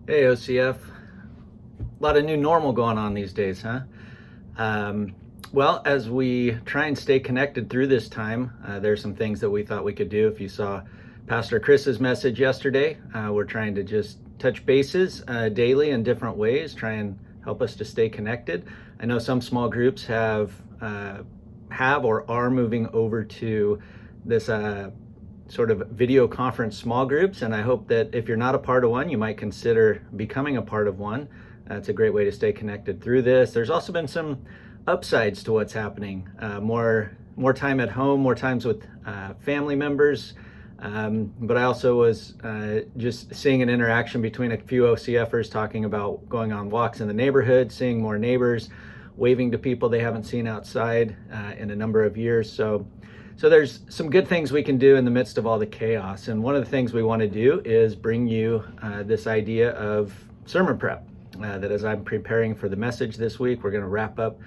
Hey, OCF. A lot of new normal going on these days, huh? Well, as we try and stay connected through this time, there's some things that we thought we could do. If you saw Pastor Chris's message yesterday, we're trying to just touch bases daily in different ways, try and help us to stay connected. I know some small groups have or are moving over to this sort of video conference small groups, and I hope that if you're not a part of one, you might consider becoming a part of one. It's a great way to stay connected through this. There's also been some upsides to what's happening. More time at home, more times with family members. But I also was just seeing an interaction between a few OCFers talking about going on walks in the neighborhood, seeing more neighbors, waving to people they haven't seen outside in a number of years. So there's some good things we can do in the midst of all the chaos. And one of the things we want to do is bring you this idea of sermon prep. That as I'm preparing for the message this week, we're going to wrap up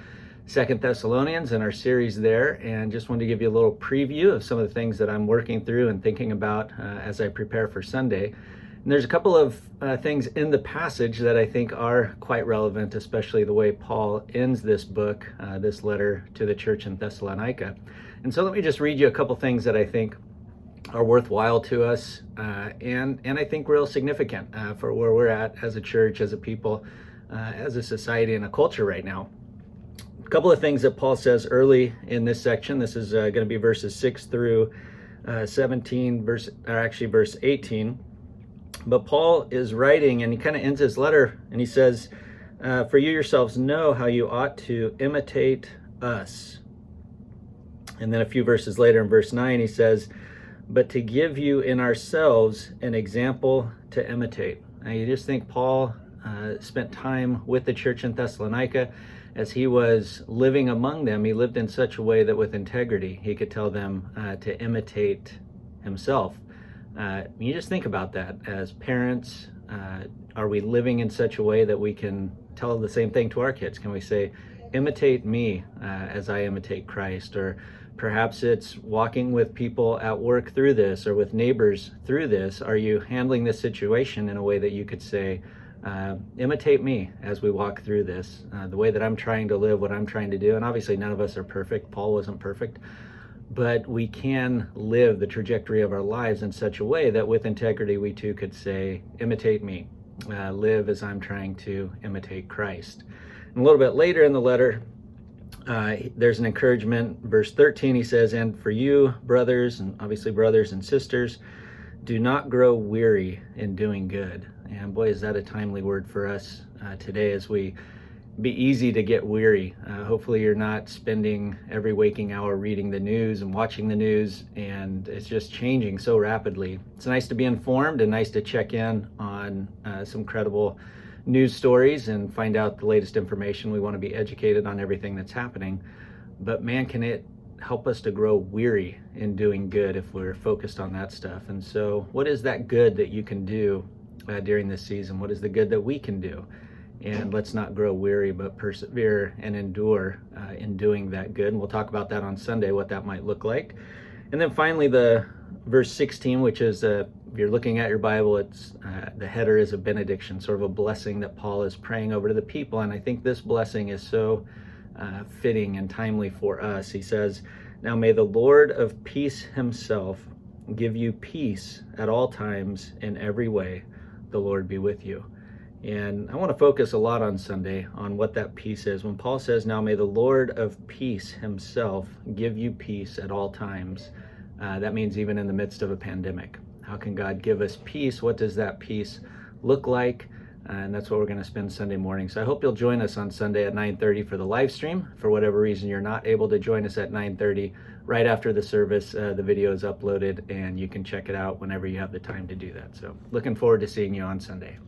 2 Thessalonians and our series there, and just wanted to give you a little preview of some of the things that I'm working through and thinking about as I prepare for Sunday. And there's a couple of things in the passage that I think are quite relevant, especially the way Paul ends this book, this letter to the church in Thessalonica. And so let me just read you a couple things that I think are worthwhile to us and I think real significant for where we're at as a church, as a people, as a society and a culture right now. A couple of things that Paul says early in this section. This is going to be verses 6 through 17, verse 18. But Paul is writing, and he kind of ends his letter, and he says, for you yourselves know how you ought to imitate us. And then a few verses later in verse 9, he says, but to give you in ourselves an example to imitate. Now you just think Paul spent time with the church in Thessalonica. As he was living among them, he lived in such a way that with integrity, he could tell them to imitate himself. You just think about that. As parents, are we living in such a way that we can tell the same thing to our kids? Can we say, imitate me as I imitate Christ? Or perhaps it's walking with people at work through this, or with neighbors through this. Are you handling this situation in a way that you could say, imitate me as we walk through this, the way that I'm trying to live, what I'm trying to do? And obviously none of us are perfect. Paul wasn't perfect, but we can live the trajectory of our lives in such a way that with integrity, we too could say, imitate me, live as I'm trying to imitate Christ. And a little bit later in the letter, there's an encouragement. Verse 13, he says, and for you, brothers, and obviously brothers and sisters, do not grow weary in doing good. And boy, is that a timely word for us today, as we be easy to get weary. Hopefully you're not spending every waking hour reading the news and watching the news, and it's just changing so rapidly. It's nice to be informed and nice to check in on some credible news stories and find out the latest information. We want to be educated on everything that's happening. But man, can it help us to grow weary in doing good if we're focused on that stuff. And so what is that good that you can do during this season? What is the good that we can do? And let's not grow weary, but persevere and endure in doing that good. And we'll talk about that on Sunday, what that might look like. And then finally, the verse 16, which is, if you're looking at your Bible, it's the header is a benediction, sort of a blessing that Paul is praying over to the people. And I think this blessing is so fitting and timely for us. He says, now may the Lord of peace himself give you peace at all times in every way. The Lord be with you. And I want to focus a lot on Sunday on what that peace is. When Paul says, now may the Lord of peace himself give you peace at all times, that means even in the midst of a pandemic. How can God give us peace? What does that peace look like? And that's what we're going to spend Sunday morning. So I hope you'll join us on Sunday at 9:30 for the live stream. For whatever reason you're not able to join us at 9:30, right after the service, the video is uploaded and you can check it out whenever you have the time to do that. So looking forward to seeing you on Sunday.